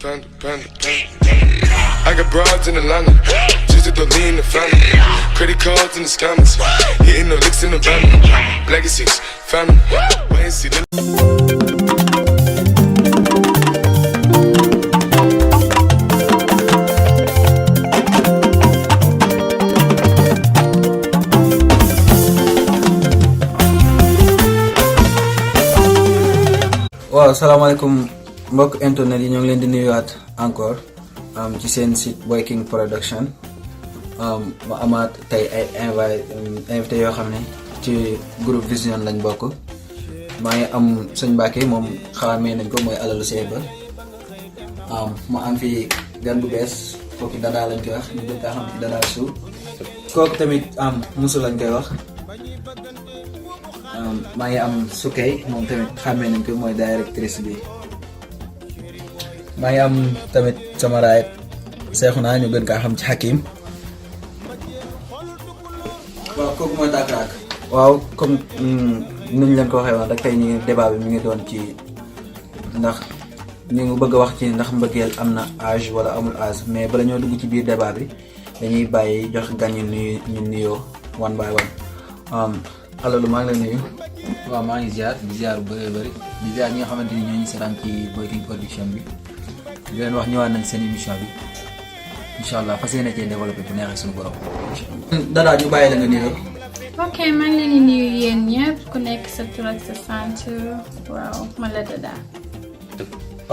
I got broads in Atlanta, just to lean the family. Credit cards in the scammers, hitting the licks in the van. Legacies, family, wait and see the. waaw salaamaaleykum mbokk internet yi ñoo ngi leen di nuyuwaat encore ci seen site Boy King Production ma amaat tey ay invité yoo xam ne ci groupe Vision lañ bokk maa ngi am sëñ Mbacke moom xamee nañ ko mooy alalu seeba ma am fi gan bu bees kooku dadaa lañ koy wax ñu gën kaa xam ci dadaa suuf kooku tamit musu lañ koy wax maa ngi am Sukay moom tamit xàmmee nañ ko mooy directrice bi maa ngi am tamit sama raayet Seexuna ñu gën kaa xam ci Hakim waaw kooku mooy Nakh. waaw comme niñ leen ko waxee woon rek tey ñu débat bi mi ngi doon ci ndax ñu ngi bëgg a wax ci ndax mbëggeel am na âge wala amul âge mais bala ñoo dugg ci biir débat bi dañuy bàyyi jox gan ñu nuyoo one by one. alalu maa ngi lay nuyu. waaw maa ngi ziar di ziar bu bëree bëri di ziar ñi nga xamante ni ñoo ñu seetaan ci Boy King Production bi di leen wax ñëwaat nañ seen émission bi incha allah fas yéene cee développé bu neexee suñu borom. Dada ñu bàyyi la nga nuyoo. ok maa ngi leen di nuyu yéen ñëpp ku nekk sa tur ak sa sant waaw man la Dada.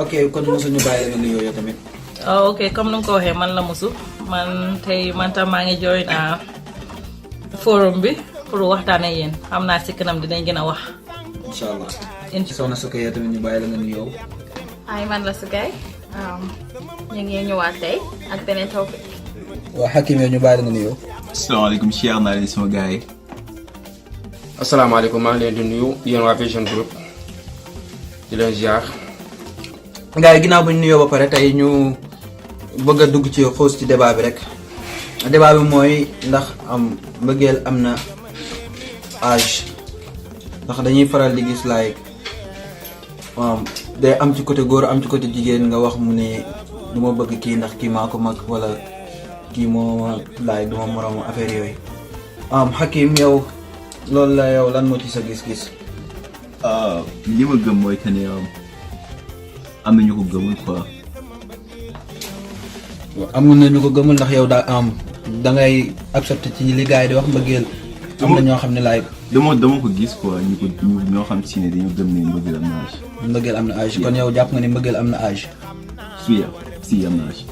ok kon mosu ñu bàyyi la nga nuyoo yow tamit. ok comme ni nga ko waxee man la Musu man tey man tam maa ngi join forum bi. pour waxtaanee yéen xam naa si kanam dinañ gën a wax. incha allah. soxna Sukay tamit ñu bàyyi la nga nuyoo. ay man la Sukay ñu ngi ñëwaat tey ak beneen topic. waaw Hakim yow ñu bàyyi la nga nuyoo. asalaamaaleykum siyaar naa leen sama gars yi. asalaamaaleykum maa ngi leen di nuyu yéen waa Vision Group di leen ziar. gars yi ginnaaw bu ñu nuyoo ba pare tey ñu bëgg a dugg ci xoos ci débat bi rek débat bi mooy ndax mbëggeel am na âge ndax dañuy faral di gis like day am ci côté góor am ci côté jigéen nga wax mu ne du ma bëgg kii ndax kii maa ko mag wala kii moo like du ma moroom affaire yooyu. Hakim yow loolu la yow lan moo ci sa gis-gis. li ma gëm mooy que ne am na ñu ko gëmul quoi. amul na ñu ko gëmul ndax yow daa da ngay accepté ci li gars yi di wax mbëggeel. am na ñoo xam ne laay. dama ko gis quoi ñoo xam si ne dañu gëm ne mbëggeel am na âge. mbëggeel am na âge kon yow jàpp nga ne mbëggeel am na âge. si am na âge.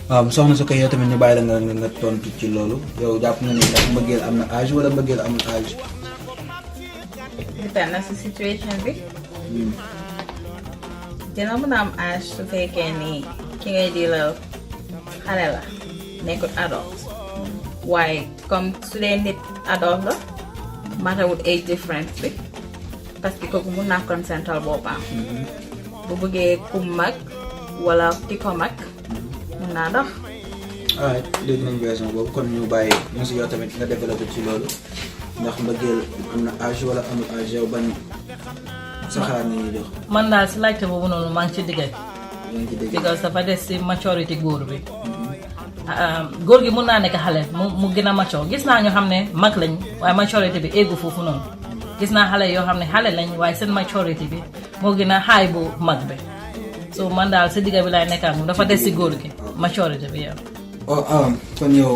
waaw soxna su ko yow tamit ñu bàyyi la nga tontu ci loolu yow jàpp nga ne ndax mbëggeel am na âge wala mbëggeel amul âge. dépend na si situation bi. dina mën a am âge su fekkee ni ki ngay di la xale la nekkul adult waaye comme su dee nit adult la matawut age difference bi parce que kooku mun naa consental boppam bu bëggee ku mag wala ki ko mag mun naa dox. waaw dégg nañ version boobu kon ñu bàyyi monsieur yow tamit nga développé ci loolu ndax mbëggeel am na âge wala amul âge yow ban sa xalaat na ñuy jox. man daal si laajte boobu noonu maa ngi ci diggal. because dafa des si maturité góor bi. góor gi mun naa nekk xale mu gën a mature gis naa ñoo xam ne mag lañ waaye maturité bi eggu foofu noonu gis naa xale yoo xam ne xale lañ waaye seen maturité bi moo gën a xaay bu mag bi so man daal si digga bi laay nekkaat moom dafa des si góor gi maturité bi yow. kon yow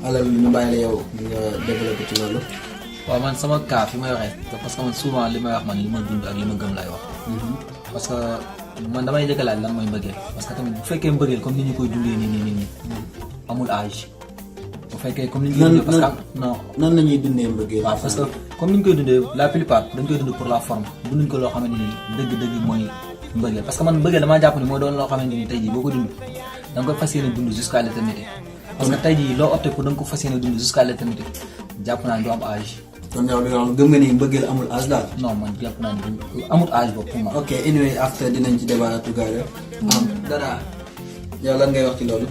alal ñu bàyyi la yow nga développé ci loolu. waaw man sama cas fi may waxee parce que man souvent li may wax man li ma dund ak li ma gëm laay wax. parce que man damay njëkk a laaj lan mooy mbëggeel parce que tamit bu fekkee mbëggeel comme ni ñu koy dundee nii amul âge. bu fekkee comme ni ñu koy dundee parce que non nan la ñuy dundee mbëggeel. waaw parce que comme ni ñu koy dundee la plupart dañ koy dund pour la forme dunduñ ko loo xamante ni dëgg-dëgg mooy mbëggeel parce que man mbëggeel damaa jàpp ni moo doon loo xamante ni tey jii boo ko dund da nga koy fas yéene dund jusqu'à l'éternité parce que tey jii loo opté pour da nga ko fas yéene dund jusqu'à l'éternité jàpp naa ni du am âge. kon yow loolu gëm nga ni mbëggeel amul âge daal. non man jàpp naa ni amul âge boobu pour moi. ok anyway after dinañ ci débat tout gars yi. Dada yow lan ngay wax ci loolu.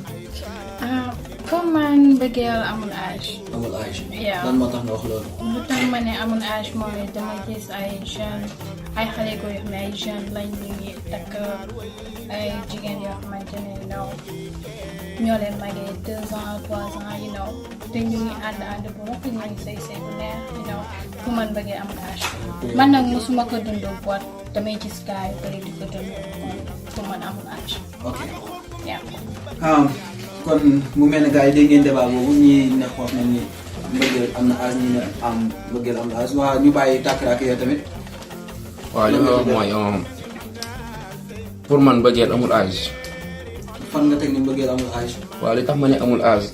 comme man Mbeuguel amul âge. amul âge. Yeah. lan moo tax nga wax loolu. lu tax ma ne amul âge mooy dama gis ay jeunes ay xale góor yoo xam ne ay jeunes lañ ñu ngi takk ay jigéen yoo xamante ne ñoo leen magee 2 ans 3 ans te ñu ngi ànd bu rafet ñu ngi sëy bu neex fu man Mbeuguel amul âge. man nag mosuma ko dund boot damay gis gars yu bëri di ko dund fu man amul âge. ok. yeah. kon mu mel ne gars yi dégg ngeen débat boobu ñii ne wax nañ ni Mbeuguel am na âge ñii ne Mbeuguel am na âge waa ñu bàyyi tàkkaraak yow tamit. waaw li ma wax mooy pour man Mbeuguel amul âge. fan nga teg ni Mbeuguel amul âge. waaw li tax ma ne amul âge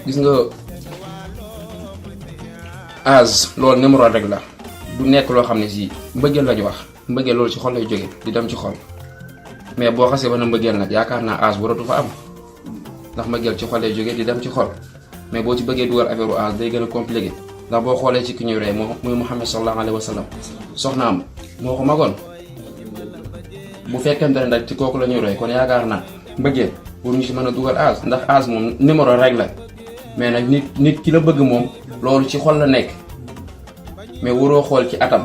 gis nga âge loolu numéro rek la du nekk loo xam ne si mbëggeel lañu wax mbëggeel loolu ci xol lay jóge di dem ci xol mais boo xasee ba na mbëggeel nag yaakaar naa âge waratu fa am ndax mbëggeel ci xol lay jóge di dem ci xol mais boo ci bëggee dugal affaire u âge day gën a compliqué ndax boo xoolee ci ki ñuy rey muy Muhammad sallallahu alayhi wa sallam soxnaam moo ko magoon bu fekkente ne nag ci kooku la ñuy roy kon yaakaar naa mbëggeel pour ñu ci mën a dugal âge ndax âge moom numéro rek la mais nag nit ki la bëgg moom loolu ci xol la nekk mais waroo xool ci atam.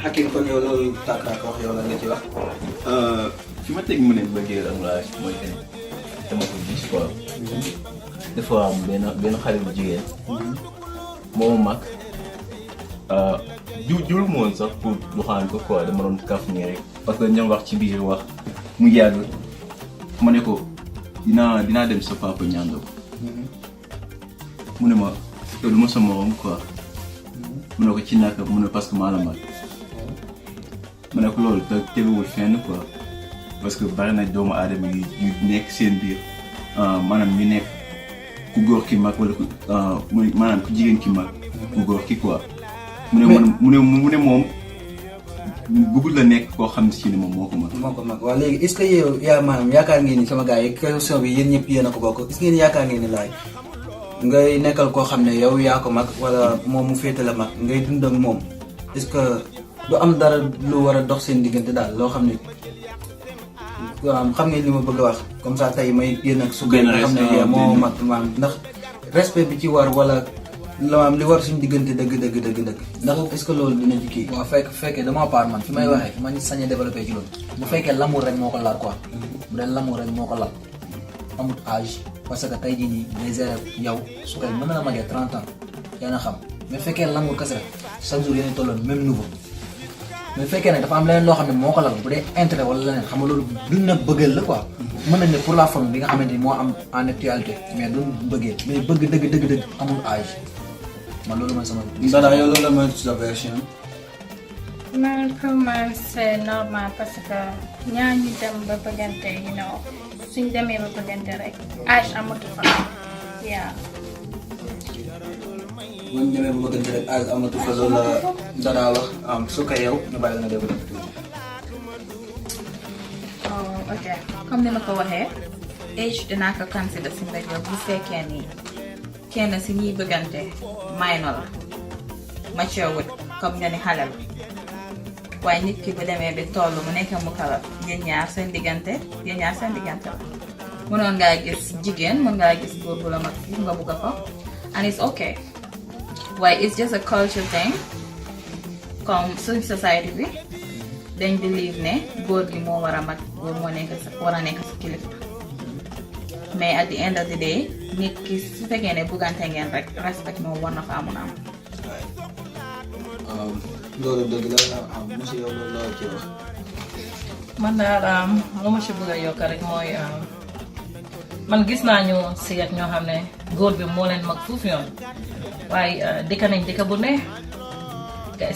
Hakim kon yow loolu tàkkaat wax yow la nga ci wax. fi ma teg mu ne Mbeuguel amul âge mooy que dama ko gis quoi. dafa am benn xale bu jigéen. moomu mag. jul moon sax pour doxaan ko quoi dama doon kaf nii rek parce que ñoom wax ci biir wax mu yàgg ma ne ko dinaa dem sa papa ñaan ko. mu ne ma yow du ma sa morom quoi. mu ne ko ci naka mu ne parce que maa la mag. ma ne ko loolu teguwul fenn quoi parce que bari na doomu aadama yu nekk seen biir maanaam ñu nekk ku góor ki mag wala maanaam ku jigéen ki mag ku góor ki quoi. mu ne moom bëggul la nekk koo xam ne si ne moom moo ko mag. waaw léegi est-ce que yow maanaam yaakaar ngeen ni sama gars yi question bi yéen ñëpp yéen a ko bokk est-ce que yaakaar ngeen ni laay ngay nekkal koo xam ne yow yaa ko mag wala moom mu féete la mag ngay dund ak moom est-ce que du am dara lu war a dox seen diggante daal loo xam ne xam ngeen li ma bëgg a wax comme ça tey may génn ak su nga xam ne moo mag maam ndax respect bi ci war wala li war suñu diggante dëgg ndax est-ce que loolu dina ci kii. waaw fekkee dama part man fi may waxee fi ma sañ a développé ci loolu bu fekkee l'amour rek moo ko laal quoi bu dee l'amour rek moo ko laal amut âge parce que tey jii nii les élèves yow su koy mën na la magee 30 ans yaa na xam mais fekkee l'amour kese rek chaque jour yéen tolloon même niveau mais fekkee nag dafa am leneen loo xam ne moo ko lal bu dee intérêt wala leneen xam nga loolu duñ na bëggeel la quoi mën nañ ne pour la forme bi nga xamante ni moo am en actualité mais duñ bëggee mais bëgg dëgg amul âge man loolu mooy sama. Mbada yow loolu la mooy sa version. man pour man c'est normal parce que ñaar ñu dem ba bëggante suñ demee ba bëggante rek âge amatu fa yaa. bu ñu demee ba bëggante rek âge amatu fa loolu la Dada wax su ko yow ñu bàyyi la nga développé tuuti. ok comme ni ma ko waxee âge dinaa ko consider si Mbeuguel bu fekkee ni kenn si ñiy bëggante minor la mature wut comme nga ni xale la waaye nit ki bu demee bi toll mu nekk mu kalaf yéen ñaar seen diggante la mënoon ngaa gis jigéen mën ngaa gis góor bu la mag fi nga bugg ko and it's okay waaye it's just a culture thing comme suñ society bi dañ believe ne góor gi moo war a mag góor moo war a nekk sa kilifa mais at the end of the day nit ki su fekkee ne buggante ngeen rek respect moom war na fa amun am. loolu dëgg la monsieur yow loolu la ci wax. man daal lu ma si bëgg a yokk rek mooy man gis naa ñu siyat ñoo xam ne góor bi moo leen mag fuuf yoon waaye dëkk nañ dëkk bu ne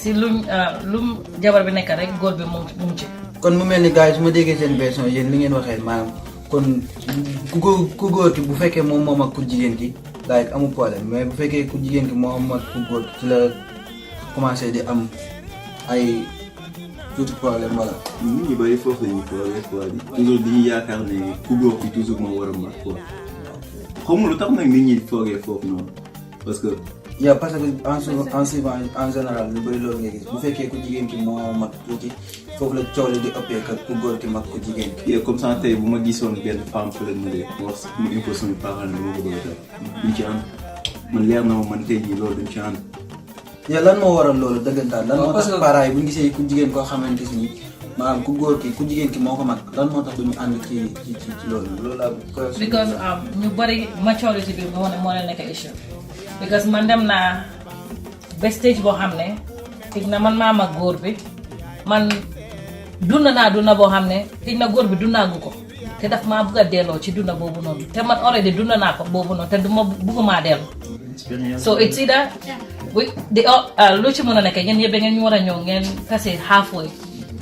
si lum jabar bi nekk rek góor bi mu ci. kon mu mel ni gars yi su ma déggee seen version yéen li ngeen waxee maanaam kon ku góor ki bu fekkee moom moo mag ku jigéen ki like amul problème mais bu fekkee ku jigéen ki moo mag ku góor ki ci la commencé di am ay tuuti problème wala. nit ñi bëri foofu la ñuy toogee quoi toujours dañuy yaakaar ne ku góor ki toujours moo war a mag quoi xamul lu tax nag nit ñi foogee foofu noonu parce que. parce que en général lu bëri loolu ngay gis bu fekkee ku jigéen ki moo mag tuuti foofu la coow li di ëppee que ku góor ki mag ku jigéen ki. yow comme ça tey bu ma gisoon benn femme fële mu de wax mu imposé suñu parents ne ma ko bëgg a def duñ ci ànd man leer na ma man tey jii loolu duñ ci ànd. yow lan moo waral loolu dëggantaan lan moo tax parents yi bu ñu gisee ku jigéen koo xamante ni maanaam ku góor ki ku jigéen ki moo ko mag lan moo tax du ñu ànd ci loolu laa ko. because ñu bari maturity bi moo leen nekk issue because man dem naa ba stage boo xam ne xëy na man maa mag góor bi man dund naa boo xam ne xëy na góor bi dundaagu ko te daf maa bëgg a delloo ci dunda boobu noonu te man already dund naa ko boobu noonu te du ma bëggumaa dellu. so it's either lu ci mën a nekk yéen yëpp ngeen ñu war a ñëw ngeen tase halfway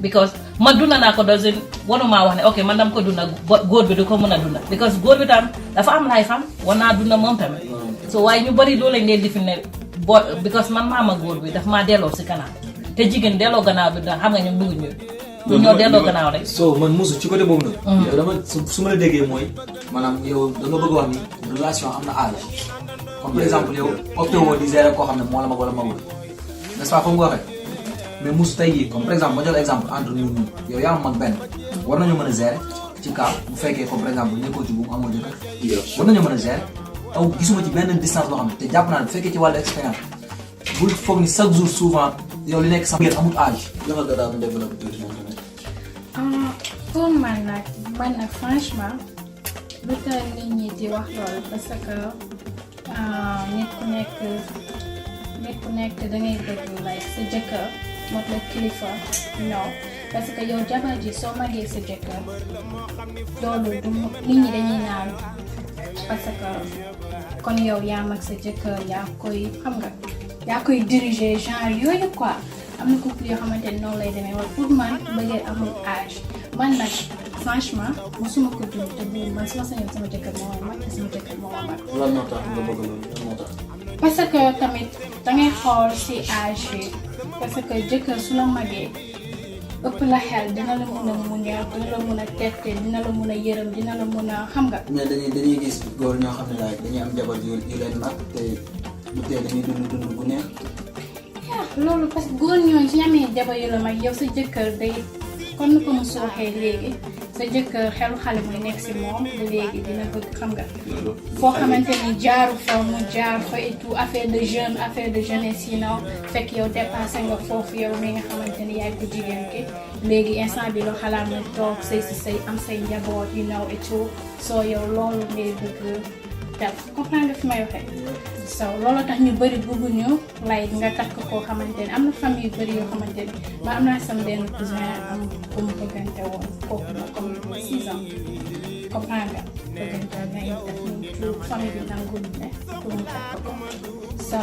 because man dunda naa ko doesn't wanumaa wax ne ok man dama ko dunda góor bi du ko mën a dunda because góor bi tam dafa am life am war naa dunda moom tamit so waaye ñu bari loolu lañ leen di fi ne because man maama góor bi daf maa delloo si kanam te jigéen delloo gannaaw bi da xam nga ñun bëgguñu ñu ñoo delloo gannaaw rek. so man musu ci côté boobu nag. yow dama su ma la déggee mooy maanaam yow da nga bëgg wax ni relation am na âge comme par exemple yow opté woo di gérer koo xam ne moo la mag wala magul n'est-ce pas comme nga waxee mais musu tey jii comme par exemple ma jox exemple entre ñun yow yaa mag benn war nañu mën a gérer ci cas bu fekkee comme par exemple nekkoo ci bu mu amoo jëkkër war nañu mën a gérer aw gisuma ci benn distance boo xam ne te jàpp naa ne bu fekkee ci wàllu expérience bul foog ni chaque jour souvent yow li nekk sax ngeen amul âge. joxal ko daal mu développé tuuti moom tamit. pour man nag franchement lu tax nit ñi di wax loolu parce que nit ku nekk dangay bëgg like sa jëkkër mot la kilifa non parce que yow jabar ji soo magee sa jëkkër loolu du nit ñi dañuy naan parce que kon yow yaa mag sa jëkkër yaa koy diriger genre yooyu quoi am na couple yoo xamante ne noonu lay demee wala pour man bëggee amul âge man nag franchement mosuma ko dund te bu man sama sañoon sama jëkkër moo ma mag te sama jëkkër moo ma mag. lan moo tax nga bëgg loolu lan moo tax. parce que tamit dangay xool ci âge bi parce que jëkkër su la magee ëpp la xel dina la mun a muñal dina la mun a tette dina la mun a yërëm dina la mun a xam nga. mais dañuy gis góor ñoo xam ne daal dañuy am jabar yu leen mag te bu tee dañuy dund bu neex. loolu parce que góor ñooñu su ñu amee jabar yu la mag yow sa jëkkër day kon nu ko mu sooxee léegi sa jëkkër xelu xale mooy nekk si moom ba léegi dina bëgg xam nga foo xamante ni jaaru fa mu jaar fa et tout affaire de jeunesse sinon fekk yow dépassé nga foofu yow mi nga xamante ni yaay ko jigéen ki léegi instant bi loo xalaat na toog say si say am say njaboot you know et tout soo yow loolu ngay bëgg def comprendre nga fi may waxee so loolu tax ñu bëri bëgguñu lay nga takk koo xamante ni am na famille yu bëri yoo xamante ni ba am naa sama benn cousin am ku mu bëggante woon kooku na comme 6 ans comprendre nga bëggante nañ def ñu tout famille bi nangul ne pour mu takk ko so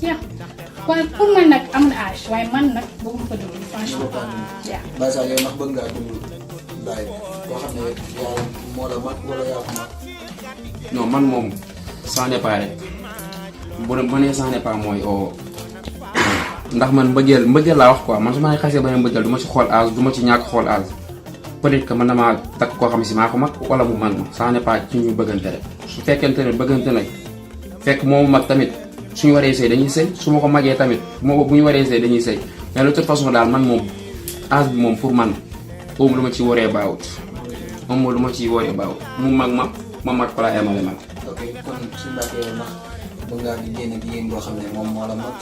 yeah pour man nag am na âge waaye man nag bëgguma ko dund franchement yeah. Baye Sall yow ndax bëgg ngaa dund daay koo xam ne yaa moo la mag wala yaa ko mag. non man moom ça n'est pas rek bu nee ça n'est pas mooy ndax man mbëggeel laa wax quoi man su ma xasee ba ne mbëggeel du ma ci xool âge du ma ci ñàkk xool âge peut-être que man damaa takk koo xam ne si maa ko mag wala mu mag ma ça n'est pas ci ñu bëggante rek su fekkente ne bëggante nag fekk moomu mag tamit suñu waree sëy dañuy sëy su ma ko magee tamit bu ñu waree sëy dañuy sëy mais de toute façon daal man moom âge bi moom pour man lu ma ci waree baawut moom lu ma ci waree baawut mu mag ma mag fa laa yemale mag. ok kon suñu mbàkkee yow ndax bëgg ngaa di génn jigéen boo xam ne moom moo la mag.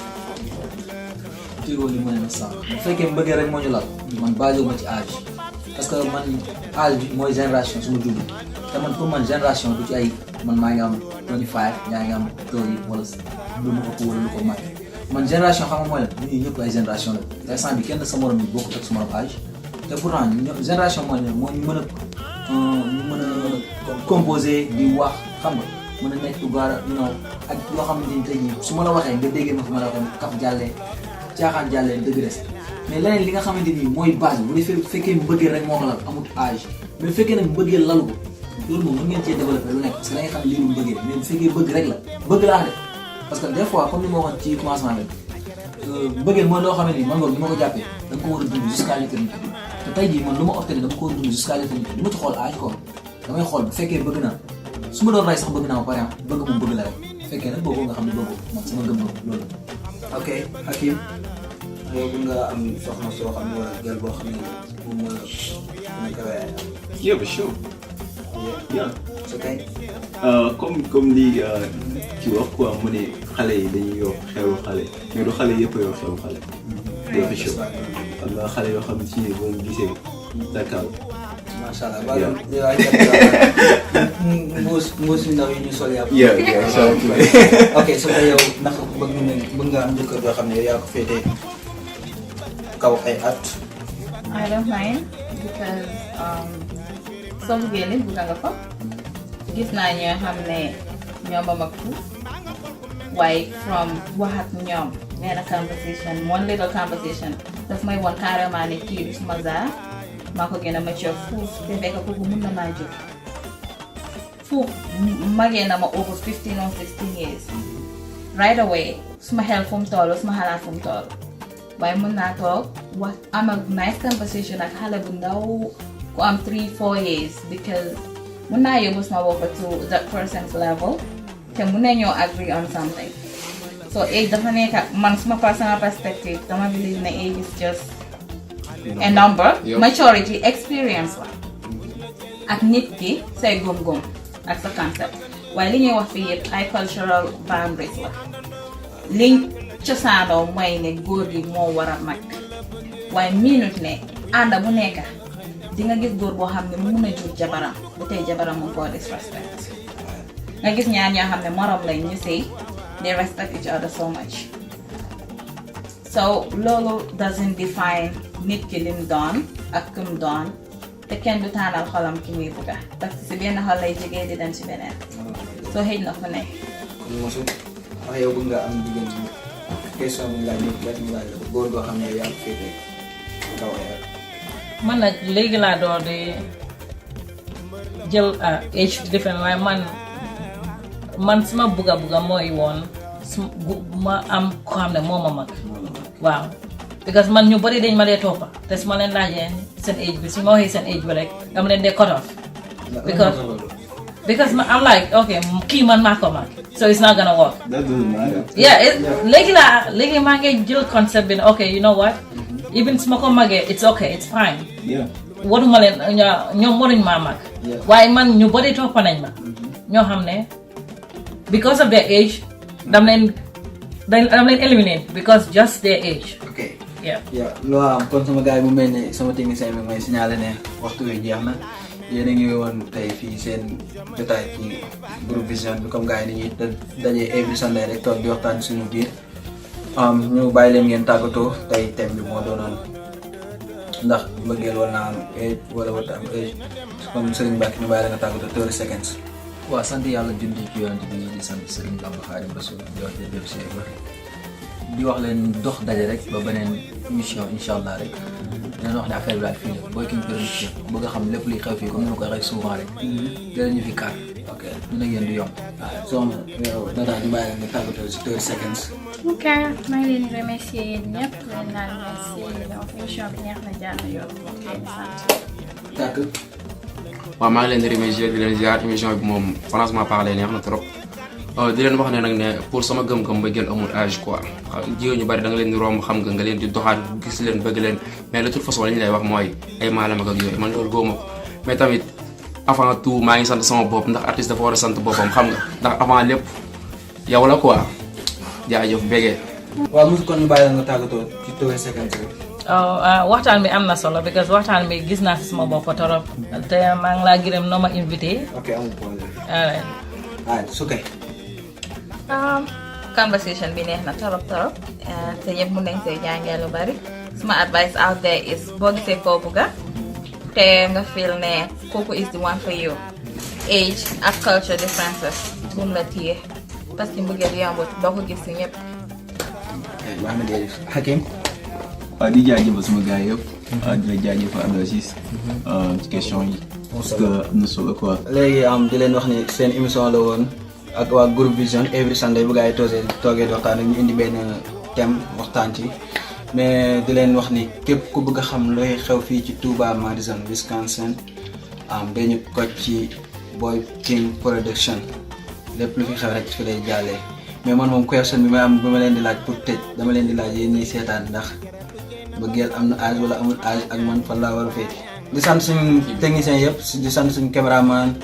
ci loolu li ma ne sax bu fekkee mbëggee rek moo ñu lal man basé ma ci âge parce que man âge bi mooy génération su ma jublu te man pour man génération du ci ay man maa ngi am 25 yaa ngi am 30 wala lu ma ëpp wala lu ko mag man génération xam nga mooy la ñun ñëpp ay génération la te instant bi kenn sa morom bi bokkut ak sa morom âge te pourtant génération mooy ne moo ñu mën a composé di wax xam nga mën a nekk lu gaara ak loo xamante ni tey jii su ma la waxee nga déggee ma fi ma la waxee kaf jàllee caaxaan jàllee dëgg des mais leneen li nga xamante ni mooy base bu defee fekkee mbëggeel rek moo ko lal amul âge mais fekkee nag mbëggeel lalu ko loolu moom mën ngeen cee développé lu nekk parce que da ngay xam lii lu mbëggeel mais bu fekkee bëgg rek la bëgg laa def parce que des fois comme ni ma waxoon ci commencement bi mbëggeel mooy loo xamante ni man loolu ni ma ko jàppee da nga ko war a dund jusqu'à l'éternité te tey jii man lu ma opté dama ko war a dund jusqu'à l'éternité du ma ci xool âge quoi damay xool bu fekkee bëgg naa su ma doon rey sax bëgg naa ba pare bëgg moom bëgg la rek bu fekkee nag boobu nga xam ne boobu man sama gëm-gëm loolu. ok Hakim yow bu nga am soxna soo xam ne wala gel boo xam ne moom moo la kawee ay at. Yeah, for sure. Yeah. So tey comme lii ci wax quoi mu ne xale yi dañuy yor xewu xale mais du xale yëpp a yor xewu xale. Yeah, for sure. am na xale yoo xam ne ci boo gisee Dakar. macha allah waaye yow ay mbuus yu ndaw yi ñu sol yàpp. Yeah, exactly. ok so tey yow ndax bëgg nga am jëkkër boo xam ne yow yaa ko féetee kaw ay at. I don't mind because soo buggee nit bugga nga ko gis naa ñoo xam ne ñoom a mag fuuf waaye from wax ak ñoom benn conversation one little conversation daf may woon carrément ne kii du suma zaa maa ko gën a mature fuuf te fekk kooku mun na maa jóg fuuf magee na ma over 15 or 16 years right away suma xel fu mu toll suma xalaat fu mu toll waaye mën naa toog wax am a nice conversation ak xale bu ndaw ku am 3-4 years because mën naa yóbbu suma bopp to that person's level te mën nañoo agree on something so age dafa nekk man suma personal perspective dama believe ne age is just a number. Maturity experience la ak nit ki say gom-gom ak sa concept waaye li ñuy wax fii yëpp ay cultural boundaries la liñ cosaanoo mooy ne góor gi moo war a mag waaye minute ne ànda bu nekka di nga gis góor boo xam ne mun a jur jabaram bu tey jabaram mu koo disrespect nga gis ñaar ñoo xam ne morom lañ ñu sëy they respect each other so much so loolu doesn't define nit ki lim doon ak kum doon te kenn du tànnal xolam ki muy bugga parce que si benn xol lay jógee di dem si beneen soo xëj na fu ne kon mosu wax yow bëgg nga am jigéen ñi question bi laaj nit laaj mu laaj la góor goo xam ne yow yaa ko féetee kaw ay at. man nag léegi laa door di jël age different waaye man suma bugga mooy woon ma am ko xam ne moo ma mag waaw because man ñu bari dañ ma dee toppa te su ma leen laajee seen age bi su ma waxee seen age bi rek dama leen dee cut off because I'm like okay kii man maa ko mag so it's not gonna work. That doesn't matter. Yeah léegi maa ngi jël concept bi ne okay you know what even su ma ko magee it's okay it's fine. Yeah. waruma leen ñoom waruñ maa mag waaye man ñu bari toppa nañ ma ñoo xam ne because of their age dam leen eliminate because just their age. ok yeah loo am kon sama gars yi mu mel ne sama technicien bi mooy signalé ne waxtu wi jeex na yéen a ngi woon tey fii seen jotaay ci groupe vision bi comme gars yi ni ñuy dajee every Sunday rek toog di waxtaan suñu biir ñu bàyyi leen ngeen tàggatoo tey thème bi moo doonoon ndax mbëggeel war naa am age wala warta am age comme Serigne Mbacke ñu bàyyi la nga tàggatoo 30 seconds. waaw sant yàlla julli ci yoon bi di sant Serigne Bamba Xaadimu Rasuul di wax jërëjëf si di wax leen dox daje rek ba beneen émission incha allah rek dinañ wax ne affaire bi daal fii la Boy King Production bëgg a xam lépp luy xew fii comme ni ma koy waxee souvent rek. jërë ñu fi kaar. ok ñu ne yéen du yomb. waaw soxna yow Nada ñu bàyyi la nga tàggatoo si 30 seconds. ok maa ngi leen di remercier yéen ñëpp leen naan merci donc émission bi neex na jaar na yoon moo leen sant. tàkk. waaw maa ngi leen di remercier di leen ziar émission bi moom franchement parler neex na trop di leen wax ne nag ne pour sama gëm-gëm mbëggeel amul âge quoi jigéen ñu bari da nga leen di romb xam nga leen di doxaat gis leen bëgg leen mais de toute façon li ñu lay wax mooy ay maalam ak yooyu man loolu góoma ko mais tamit avant tout maa ngi sant sama bopp ndax artiste dafa war a sant boppam xam nga ndax avant lépp yow la quoi jaajëf bégee. waaw mosu kon ñu bàyyi la nga tàggatoo ci 30 seconds rek. waxtaan bi am na solo because waxtaan bi gis naa si sama bopp torop te maa ngi laa gërëm noo ma invité. ok amul problème. alright. su kay. conversation bi neex na torop te ñëpp mun nañ see jàngee lu bari suma advice out there is boo gisee koo bugga te nga feel ne kooku is the one for you age ak culture differences bum la téye parce que mbëggeel yombut doo ko gis si ñëpp. baax na jërëjëf Hakim. waaw di jaajëfal sama gars yëpp. di la jaajëfal Abdou Aziz ci question yi. parce que am na solo quoi. léegi di leen wax ni seen émission la woon ak waa groupe vision every Sunday bu gars yi toogee di waxtaan ak ñu indi benn thème waxtaan ci mais di leen wax ni képp ku bëgg a xam looy xew fii ci Touba Madison Wisconsin dañu ko ci Boy King Production lépp lu fi xew rek fi lay jàllee mais man moom question bi ma leen di laaj pour tëj dama leen di laaj yéen ñiy seetaan ndax Mbeuguel am na âge wala amul âge ak man fan laa war a féete. di sant suñu technicien yëpp di sant suñu caméraman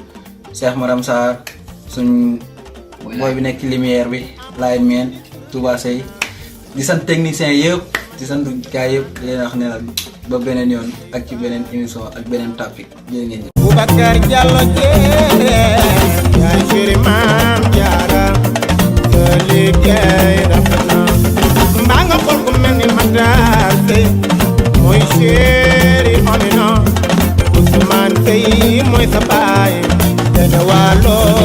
Cheikh Maram Sarr suñ booy bi nekk ci lumière bi Laye Meen Touba Sey di sant technicien yëpp di sant gars yëpp di leen wax ne la ba beneen yoon ak ci beneen émission ak beneen topic jërë ngeen jëf. Boubacar Diallo yaay chéri Maam Jaara sa liggéey rafet na mbaa nga xool ku mel ni Matar Sey mooy chéri Amina Ousmane Sey mooy sa baay dana wàlloo